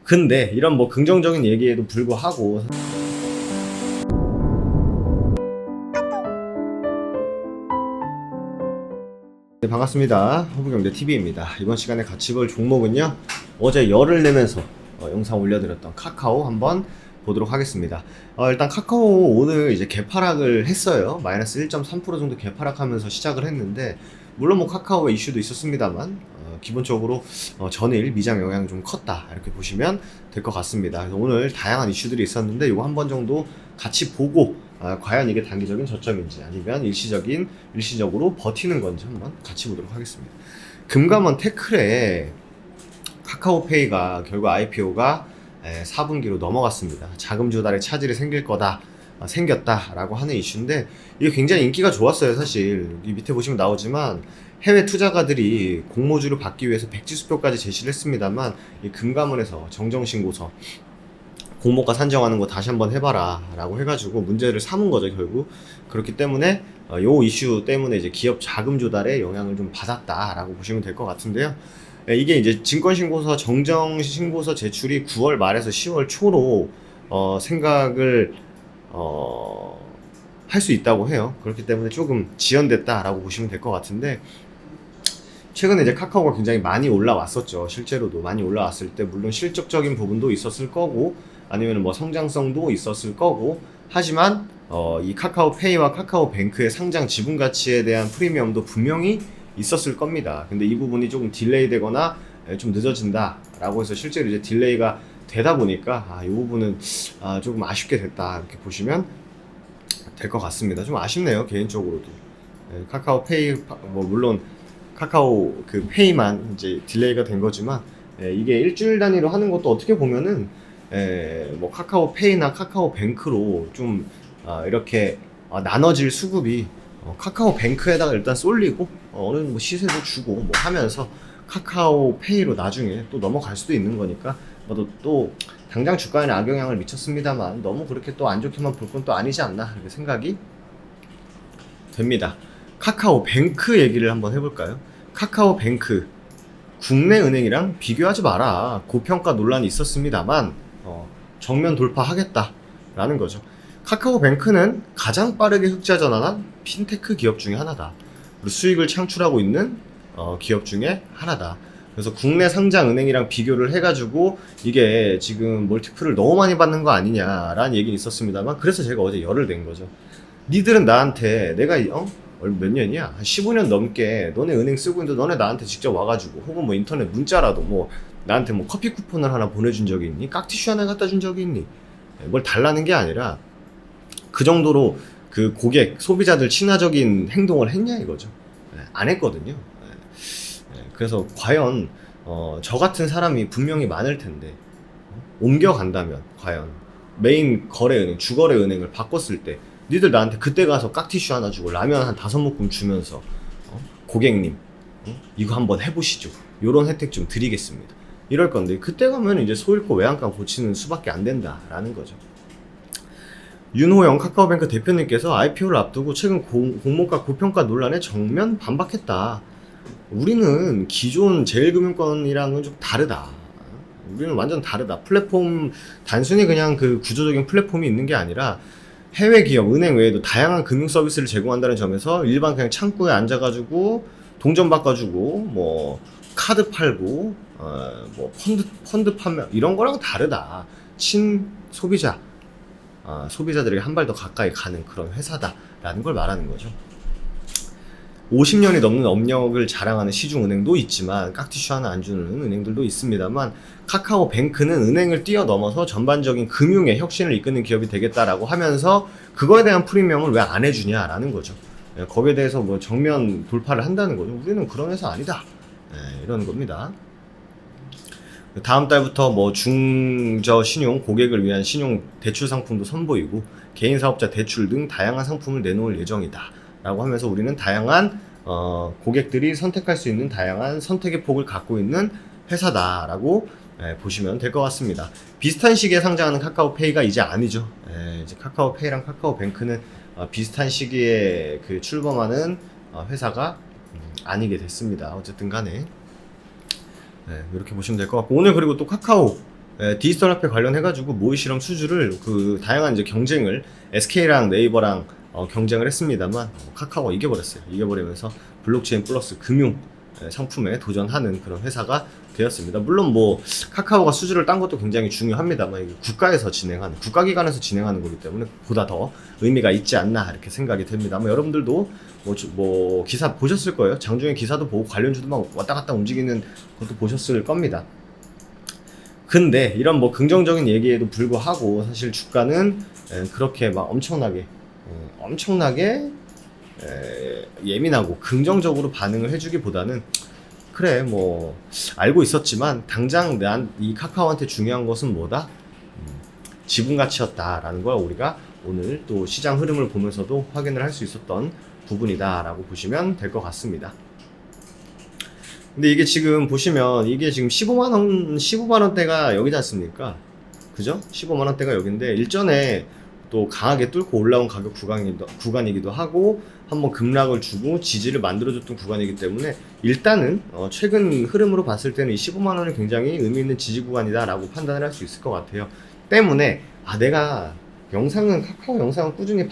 근데 이런 뭐 긍정적인 얘기에도 불구하고 네, 반갑습니다. 허브경제TV입니다. 이번 시간에 같이 볼 종목은요, 어제 열을 내면서 영상 올려드렸던 카카오 한번 보도록 하겠습니다. 일단 카카오 오늘 이제 개파락을 했어요. 마이너스 1.3% 정도 개파락하면서 시작을 했는데, 물론 뭐 카카오의 이슈도 있었습니다만 기본적으로 전일 미장 영향이 좀 컸다, 이렇게 보시면 될 것 같습니다. 그래서 오늘 다양한 이슈들이 있었는데 이거 한번 정도 같이 보고 과연 이게 단기적인 저점인지 아니면 일시적으로 버티는 건지 한번 같이 보도록 하겠습니다. 금감원 태클에 카카오페이가 결국 IPO가 4분기로 넘어갔습니다. 자금 조달에 차질이 생길 거다, 생겼다라고 하는 이슈인데, 이게 굉장히 인기가 좋았어요. 사실 이 밑에 보시면 나오지만 해외 투자가들이 공모주를 받기 위해서 백지수표까지 제시를 했습니다만, 이 금감원에서 정정신고서 공모가 산정하는 거 다시 한번 해봐라 라고 해가지고 문제를 삼은 거죠, 결국. 그렇기 때문에 요 이슈 때문에 이제 기업 자금 조달에 영향을 좀 받았다라고 보시면 될 것 같은데요. 이게 이제 증권신고서 정정신고서 제출이 9월 말에서 10월 초로 생각을 할 수 있다고 해요. 그렇기 때문에 조금 지연됐다라고 보시면 될 것 같은데, 최근에 이제 카카오가 굉장히 많이 올라왔었죠. 실제로도 많이 올라왔을 때 물론 실적적인 부분도 있었을 거고, 아니면 뭐 성장성도 있었을 거고, 하지만 이 카카오페이와 카카오뱅크의 상장 지분 가치에 대한 프리미엄도 분명히 있었을 겁니다. 근데 이 부분이 조금 딜레이 되거나 좀 늦어진다 라고 해서 실제로 이제 딜레이가 되다 보니까 이 부분은 조금 아쉽게 됐다, 이렇게 보시면 될 것 같습니다. 좀 아쉽네요, 개인적으로도. 카카오페이 뭐 물론 카카오 그 페이만 이제 딜레이가 된 거지만, 이게 일주일 단위로 하는 것도 어떻게 보면은 뭐 카카오페이나 카카오뱅크로 좀 이렇게 나눠질 수급이 카카오뱅크에다가 일단 쏠리고 어느 뭐 시세도 주고 뭐 하면서 카카오페이로 나중에 또 넘어갈 수도 있는 거니까, 또 당장 주가에는 악영향을 미쳤습니다만 너무 그렇게 또 안 좋게만 볼 건 또 아니지 않나, 이렇게 생각이 됩니다. 카카오뱅크 얘기를 한번 해볼까요? 카카오뱅크 국내 은행이랑 비교하지 마라, 고평가 논란이 있었습니다만 정면 돌파하겠다라는 거죠. 카카오뱅크는 가장 빠르게 흑자 전환한 핀테크 기업 중에 하나다. 그리고 수익을 창출하고 있는 기업 중에 하나다. 그래서 국내 상장 은행이랑 비교를 해가지고 이게 지금 멀티플을 너무 많이 받는 거 아니냐라는 얘기는 있었습니다만, 그래서 제가 어제 열을 낸 거죠. 니들은 나한테 내가 몇 년이야? 한 15년 넘게 너네 은행 쓰고 있는데 너네 나한테 직접 와가지고 혹은 뭐 인터넷 문자라도 뭐 나한테 뭐 커피 쿠폰을 하나 보내준 적이 있니? 깍티슈 하나 갖다 준 적이 있니? 뭘 달라는 게 아니라 그 정도로 그 고객, 소비자들 친화적인 행동을 했냐 이거죠. 안 했거든요. 그래서 과연 저 같은 사람이 분명히 많을 텐데 옮겨간다면 과연 메인 거래은행, 주거래 은행을 바꿨을 때 니들 나한테 그때 가서 깍티슈 하나 주고 라면 한 5모금 주면서 고객님 이거 한번 해보시죠, 요런 혜택 좀 드리겠습니다, 이럴 건데, 그때 가면 이제 소 잃고 외양간 고치는 수밖에 안 된다라는 거죠. 윤호영 카카오뱅크 대표님께서 IPO를 앞두고 최근 공모가 고평가 논란에 정면 반박했다. 우리는 기존 제일금융권이랑은 좀 다르다. 우리는 완전 다르다. 플랫폼, 단순히 그냥 그 구조적인 플랫폼이 있는 게 아니라 해외 기업, 은행 외에도 다양한 금융 서비스를 제공한다는 점에서 일반 그냥 창구에 앉아가지고 동전 바꿔주고 뭐 카드 팔고 뭐 펀드 판매 이런 거랑 다르다. 소비자, 소비자들에게 한 발 더 가까이 가는 그런 회사다라는 걸 말하는 거죠. 50년이 넘는 업력을 자랑하는 시중은행도 있지만 깍티슈 하나 안 주는 은행들도 있습니다만, 카카오뱅크는 은행을 뛰어넘어서 전반적인 금융의 혁신을 이끄는 기업이 되겠다라고 하면서 그거에 대한 프리미엄을 왜 안 해주냐라는 거죠. 거기에 대해서 뭐 정면 돌파를 한다는 거죠. 우리는 그런 회사 아니다, 이런 겁니다. 다음 달부터 뭐 중저 신용 고객을 위한 신용 대출 상품도 선보이고 개인 사업자 대출 등 다양한 상품을 내놓을 예정이다 라고 하면서, 우리는 다양한 고객들이 선택할 수 있는 다양한 선택의 폭을 갖고 있는 회사다라고 보시면 될 것 같습니다. 비슷한 시기에 상장하는 카카오페이가 이제 아니죠. 이제 카카오페이랑 카카오뱅크는 비슷한 시기에 그 출범하는 회사가 아니게 됐습니다. 어쨌든 간에 이렇게 보시면 될 것 같고, 오늘 그리고 또 카카오 디지털 화폐 관련해가지고 모의 실험 수주를 그 다양한 이제 경쟁을 SK랑 네이버랑 경쟁을 했습니다만 카카오가 이겨버렸어요. 이겨버리면서 블록체인 플러스 금융 상품에 도전하는 그런 회사가 되었습니다. 물론 뭐 카카오가 수주를 딴 것도 굉장히 중요합니다만 이게 국가에서 진행하는 국가기관에서 진행하는 거기 때문에 보다 더 의미가 있지 않나 이렇게 생각이 됩니다. 아마 여러분들도 뭐 기사 보셨을 거예요. 장중에 기사도 보고 관련주도 막 왔다 갔다 움직이는 것도 보셨을 겁니다. 근데 이런 뭐 긍정적인 얘기에도 불구하고 사실 주가는 그렇게 막 엄청나게 예민하고 긍정적으로 반응을 해주기보다는 그래 뭐 알고 있었지만 당장 난 이 카카오한테 중요한 것은 뭐다? 지분 가치였다라는 걸 우리가 오늘 또 시장 흐름을 보면서도 확인을 할 수 있었던 부분이다 라고 보시면 될 것 같습니다. 근데 이게 지금 보시면 이게 지금 15만원대가 여기지 않습니까? 그죠? 15만원대가 여기인데 일전에 또 강하게 뚫고 올라온 가격 구간이기도 하고 한번 급락을 주고 지지를 만들어줬던 구간이기 때문에 일단은 최근 흐름으로 봤을 때는 이 15만원이 굉장히 의미 있는 지지 구간이다 라고 판단을 할 수 있을 것 같아요. 때문에 내가 카카오 영상을 꾸준히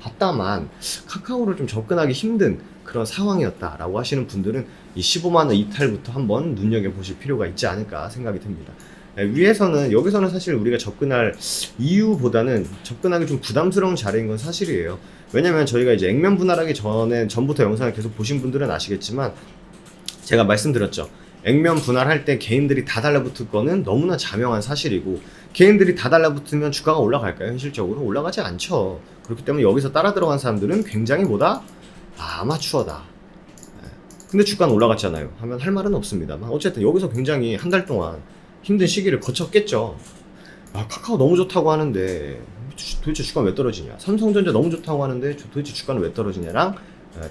봤다만 카카오를 좀 접근하기 힘든 그런 상황이었다 라고 하시는 분들은 이 15만원 이탈부터 한번 눈여겨보실 필요가 있지 않을까 생각이 듭니다. 여기서는 사실 우리가 접근할 이유보다는 접근하기 좀 부담스러운 자리인 건 사실이에요. 왜냐면 저희가 이제 액면 분할하기 전부터 영상을 계속 보신 분들은 아시겠지만 제가 말씀드렸죠. 액면 분할할 때 개인들이 다 달라붙을 거는 너무나 자명한 사실이고 개인들이 다 달라붙으면 주가가 올라갈까요? 현실적으로 올라가지 않죠. 그렇기 때문에 여기서 따라 들어간 사람들은 굉장히 아마추어다. 근데 주가는 올라갔잖아요 하면 할 말은 없습니다만 어쨌든 여기서 굉장히 한 달 동안 힘든 시기를 거쳤겠죠. 카카오 너무 좋다고 하는데 도대체 주가는 왜 떨어지냐, 삼성전자 너무 좋다고 하는데 도대체 주가는 왜 떨어지냐랑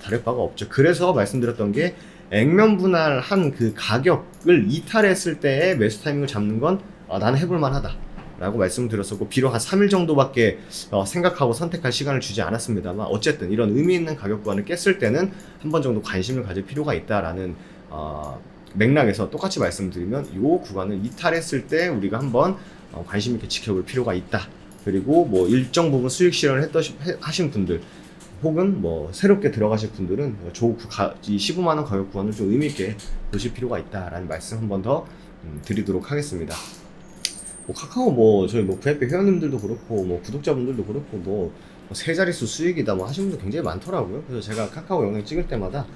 다를 바가 없죠. 그래서 말씀드렸던 게 액면 분할한 그 가격을 이탈했을 때의 매수 타이밍을 잡는 건 나는 해볼만 하다 라고 말씀드렸었고 비록 한 3일 정도밖에 생각하고 선택할 시간을 주지 않았습니다만 어쨌든 이런 의미 있는 가격 구간을 깼을 때는 한 번 정도 관심을 가질 필요가 있다라는 맥락에서 똑같이 말씀드리면 이 구간을 이탈했을 때 우리가 한번 관심 있게 지켜볼 필요가 있다. 그리고 뭐 일정 부분 수익 실현을 하신 분들 혹은 뭐 새롭게 들어가실 분들은 이 15만원 가격 구간을 좀 의미 있게 보실 필요가 있다라는 말씀 한 번 더 드리도록 하겠습니다. 카카오 저희 VIP 회원님들도 그렇고 구독자분들도 그렇고 세 자릿수 수익이다 하시는 분들 굉장히 많더라고요. 그래서 제가 카카오 영상 찍을 때마다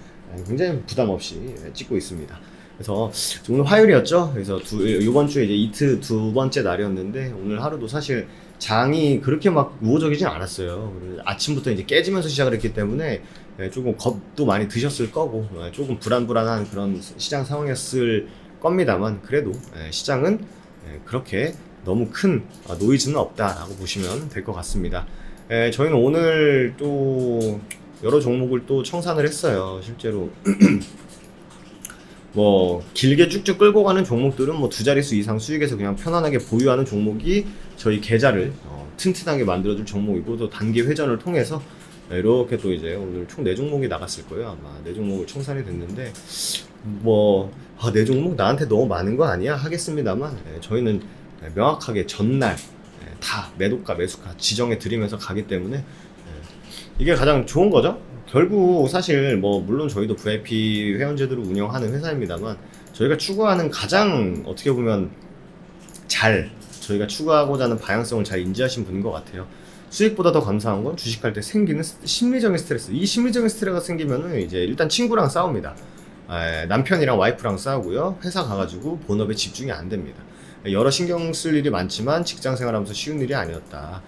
굉장히 부담 없이 찍고 있습니다. 그래서 오늘 화요일이었죠. 그래서 이번 주에 이제 이틀 두 번째 날이었는데 오늘 하루도 사실 장이 그렇게 막 우호적이진 않았어요. 아침부터 이제 깨지면서 시작을 했기 때문에 조금 겁도 많이 드셨을 거고 조금 불안한 그런 시장 상황이었을 겁니다만 그래도 시장은 그렇게 너무 큰 노이즈는 없다라고 보시면 될 것 같습니다. 저희는 오늘 또 여러 종목을 또 청산을 했어요. 실제로 길게 쭉쭉 끌고 가는 종목들은 두 자릿수 이상 수익에서 그냥 편안하게 보유하는 종목이 저희 계좌를 튼튼하게 만들어줄 종목이고 또 단기 회전을 통해서 이렇게 또 이제 오늘 총 4종목이 나갔을 거예요. 아마 4종목을 청산이 됐는데 4종목 나한테 너무 많은 거 아니야? 하겠습니다만 저희는 명확하게 전날 다 매도가 매수가 지정해 드리면서 가기 때문에 이게 가장 좋은 거죠. 결국 사실 물론 저희도 VIP 회원제도를 운영하는 회사입니다만 저희가 추구하는 가장 어떻게 보면 저희가 추구하고자 하는 방향성을 잘 인지하신 분인 것 같아요. 수익보다 더 감사한 건 주식할 때 생기는 심리적인 스트레스. 이 심리적인 스트레스가 생기면은 이제 일단 친구랑 싸웁니다. 남편이랑 와이프랑 싸우고요. 회사 가가지고 본업에 집중이 안 됩니다. 여러 신경 쓸 일이 많지만 직장 생활하면서 쉬운 일이 아니었다.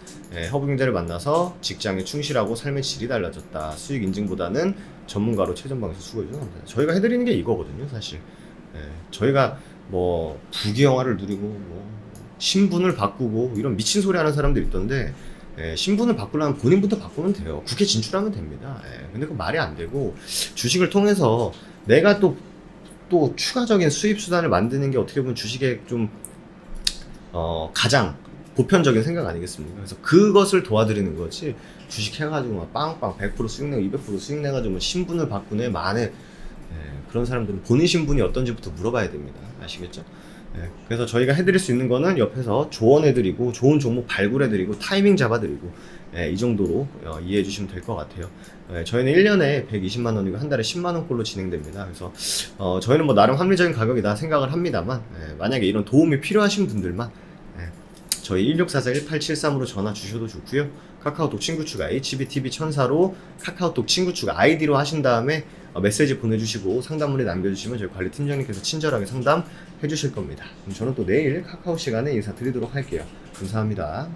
허브경제를 만나서 직장에 충실하고 삶의 질이 달라졌다. 수익 인증보다는 전문가로 최전 방에서 수고해주는 겁니다. 저희가 해드리는 게 이거거든요, 사실. 저희가 부귀영화를 누리고 신분을 바꾸고 이런 미친 소리 하는 사람들 있던데 신분을 바꾸려면 본인부터 바꾸면 돼요. 국회 진출하면 됩니다. 근데 그거 말이 안 되고 주식을 통해서 내가 또 추가적인 수입 수단을 만드는 게 어떻게 보면 주식의 좀 가장 보편적인 생각 아니겠습니까? 그래서 그것을 도와드리는 거지 주식 해가지고 막 빵빵 100% 수익 내고 200% 수익 내가지고 신분을 바꾸네 만에 그런 사람들은 본인 신분이 어떤지부터 물어봐야 됩니다. 아시겠죠? 예, 그래서 저희가 해드릴 수 있는 거는 옆에서 조언해드리고 좋은 종목 발굴해드리고 타이밍 잡아드리고 예, 이 정도로 이해해 주시면 될 것 같아요. 예, 저희는 1년에 120만 원이고 한 달에 10만 원꼴로 진행됩니다. 그래서 저희는 뭐 나름 합리적인 가격이다 생각을 합니다만 예, 만약에 이런 도움이 필요하신 분들만 예, 저희 1644-1873으로 전화 주셔도 좋고요. 카카오톡 친구 추가 HBTV1004로 카카오톡 친구 추가 아이디로 하신 다음에 메시지 보내주시고 상담문에 남겨주시면 저희 관리팀장님께서 친절하게 상담해 주실 겁니다. 그럼 저는 또 내일 카카오 시간에 인사드리도록 할게요. 감사합니다.